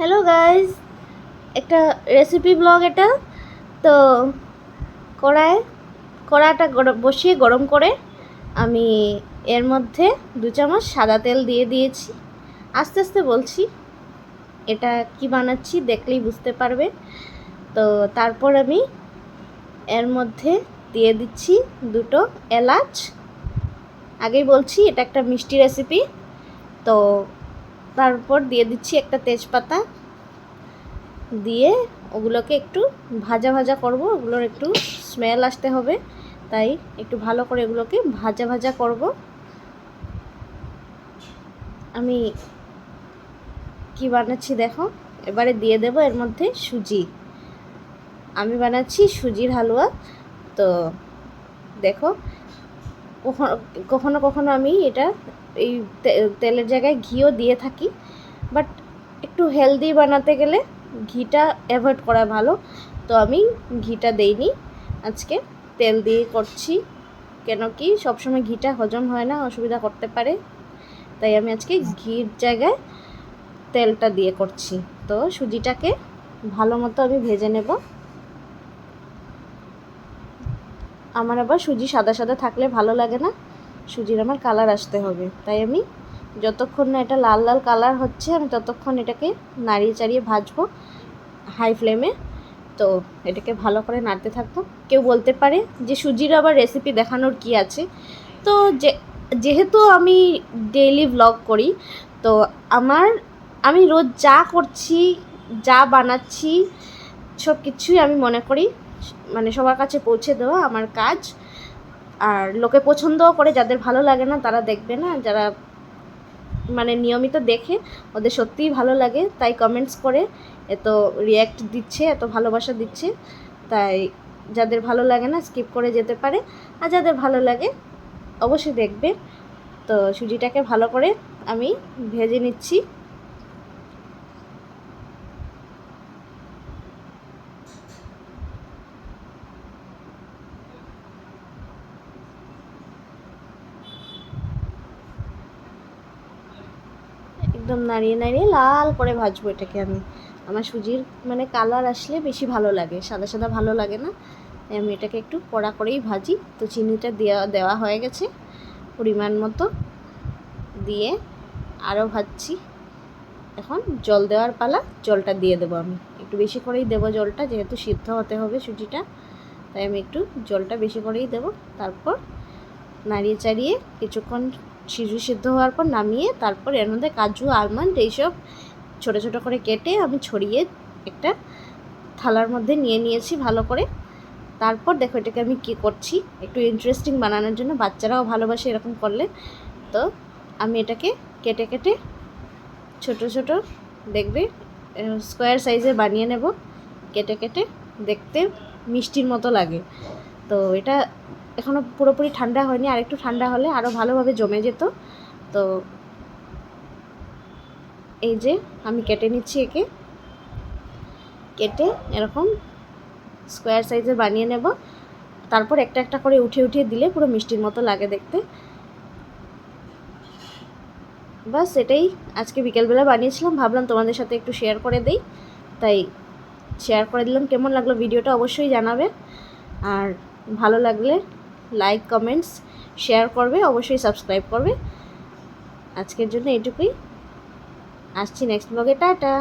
Hello guys, একটা recipe blog এটা। তো কড়াটা বসিয়ে গরম করে আমি এর মধ্যে 2 চামচ সাদা তেল দিয়ে দিয়েছি। আস্তে আস্তে বলছি, এটা কি বানাচ্ছি দেখলেই বুঝতে পারবে। তো তারপর আমি এর মধ্যে দিয়ে দিচ্ছি 2টো এলাচ। আগেই বলছি এটা একটা মিষ্টি রেসিপি। তো তারপর দিয়ে দিচ্ছি একটা তেজপাতা, দিয়ে ওগুলোকে একটু ভাজা ভাজা করব। ওগুলোর একটু স্মেল আসতে হবে, তাই একটু ভালো করে এগুলোকে ভাজা ভাজা করব। আমি কি বানাচ্ছি দেখো। এবারে দিয়ে দেব এর মধ্যে সুজি। আমি বানাচ্ছি সুজির হালুয়া। তো দেখো, কখনো কখনো আমি এটা এই তেলের জায়গায় ঘিও দিয়ে থাকি, বাট একটু হেলদি বানাতে গেলে ঘিটা অ্যাভয়েড করা ভালো। তো আমি ঘিটা দেইনি, আজকে তেল দিয়ে করছি। কেন কি সবসময় ঘিটা হজম হয় না, অসুবিধা করতে পারে, তাই আমি আজকে ঘির জায়গায় তেলটা দিয়ে করছি। তো সুজিটাকে ভালো মতো আমি ভেজে নেব। আমার আবার সুজি সাদা সাদা থাকলে ভালো লাগে না, সুজির আমার কালার আসতে হবে। তাই আমি যতক্ষণ না এটা লাল লাল কালার হচ্ছে আমি ততক্ষণ এটাকে নাড়িয়ে চাড়িয়ে ভাজবো হাই ফ্লেমে। তো এটাকে ভালো করে নাড়তে থাকবো। কেউ বলতে পারে যে সুজির আবার রেসিপি দেখানোর কি আছে। তো যেহেতু আমি ডেইলি ভ্লগ করি, তো আমি রোজ যা করছি, যা বানাচ্ছি, সব কিছুই আমি মনে করি মানে সবার কাছে পৌঁছে দেওয়া আমার কাজ। আর লোকে পছন্দও করে, যাদের ভালো লাগে না তারা দেখবে না, যারা মানে নিয়মিত দেখে ওদের সত্যিই ভালো লাগে, তাই কমেন্টস করে এত রিয়্যাক্ট দিচ্ছে, এত ভালোবাসা দিচ্ছে। তাই যাদের ভালো লাগে না স্কিপ করে যেতে পারে, আর যাদের ভালো লাগে অবশ্যই দেখবে। তো সুজিটাকে ভালো করে আমি ভেজে নিচ্ছি। একদম নাড়িয়ে নাড়িয়ে লাল করে ভাজবো এটাকে আমি। আমার সুজির মানে কালার আসলে বেশি ভালো লাগে, সাদা সাদা ভালো লাগে না। আমি এটাকে একটু কড়া করেই ভাজি। তো চিনিটা দেওয়া হয়ে গেছে পরিমাণ মতো, দিয়ে আরও ভাজছি। এখন জল দেওয়ার পালা, জলটা দিয়ে দেবো। আমি একটু বেশি করেই দেবো জলটা, যেহেতু সিদ্ধ হতে হবে সুজিটা, তাই আমি একটু জলটা বেশি করেই দেবো। তারপর নাড়িয়ে চাড়িয়ে কিছুক্ষণ সুজি সিদ্ধ হওয়ার পর নামিয়ে, তারপর এর মধ্যে কাজু আলমন্ড এইসব ছোটো ছোটো করে কেটে আমি ছড়িয়ে একটা থালার মধ্যে নিয়ে নিয়েছি ভালো করে। তারপর দেখো এটাকে আমি কী করছি, একটু ইন্টারেস্টিং বানানোর জন্য, বাচ্চারাও ভালোবাসে এরকম করলে। তো আমি এটাকে কেটে কেটে ছোট ছোট দেখবে স্কোয়ার সাইজে বানিয়ে নেব, কেটে কেটে, দেখতে মিষ্টির মতো লাগে। তো এটা এখনও পুরোপুরি ঠান্ডা হয়নি, আর একটু ঠান্ডা হলে আরও ভালোভাবে জমে যেত। তো এই যে আমি কেটে নিচ্ছি, একে কেটে এরকম স্কোয়ার সাইজে বানিয়ে নেব। তারপর একটা একটা করে উঠিয়ে উঠিয়ে দিলে পুরো মিষ্টির মতো লাগে দেখতে। বাস এটাই আজকে বিকেলবেলা বানিয়েছিলাম, ভাবলাম তোমাদের সাথে একটু শেয়ার করে দেই, তাই শেয়ার করে দিলাম। কেমন লাগলো ভিডিওটা অবশ্যই জানাবে, আর ভালো লাগলে লাইক কমেন্টস শেয়ার করবে, অবশ্যই সাবস্ক্রাইব করবে। আজকের জন্য এটুকুই, আসছি নেক্সট ব্লগে, টাটা।